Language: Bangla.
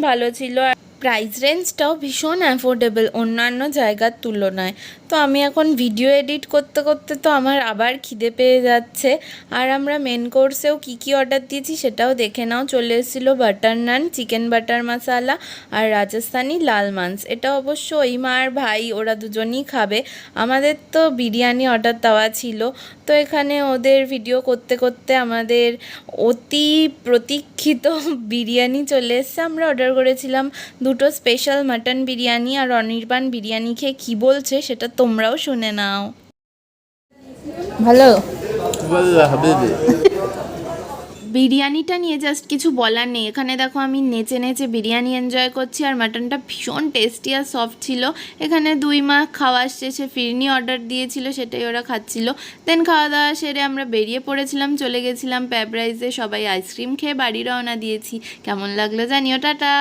ভালো ছিল আর প্রাইস রেঞ্জটাও ভীষণ অ্যাফোর্ডেবল অন্যান্য জায়গার তুলনায়। তো আমি এখন ভিডিও এডিট করতে করতে তো আমার আবার খিদে পেয়ে যাচ্ছে। আর আমরা মেন কোর্সেও কী কী অর্ডার দিয়েছি সেটাও দেখে নাও। চলে এসেছিলো বাটার নান, চিকেন বাটার মশালা আর রাজস্থানি লাল মাংস। এটা অবশ্য ওই মা আর ভাই ওরা দুজনই খাবে। আমাদের তো বিরিয়ানি অর্ডার দেওয়া ছিল। তো এখানে ওদের ভিডিও করতে করতে আমাদের অতি প্রতীক্ষিত বিরিয়ানি চলে এসছে। আমরা অর্ডার করেছিলাম দুটো স্পেশাল মাটন বিরিয়ানি। আর অনির্বাণ বিরিয়ানি খেয়ে কী বলছে সেটা তোমরাও শুনে নাও। ভালো বিরিয়ানিটা নিয়ে জাস্ট কিছু বলার নেই। এখানে দেখো আমি নেচে নেচে বিরিয়ানি এনজয় করছি আর মাটনটা ভীষণ টেস্টি আর সফট ছিল। এখানে দুই মা খাওয়া শেষে ফিরনি অর্ডার দিয়েছিল, সেটাই ওরা খাচ্ছিল। দেন খাওয়া দাওয়া সেরে আমরা বেরিয়ে পড়েছিলাম, চলে গেছিলাম প্যাবরাইজে। সবাই আইসক্রিম খেয়ে বাড়ি রওনা দিয়েছি। কেমন লাগলো জানিও, টাটা।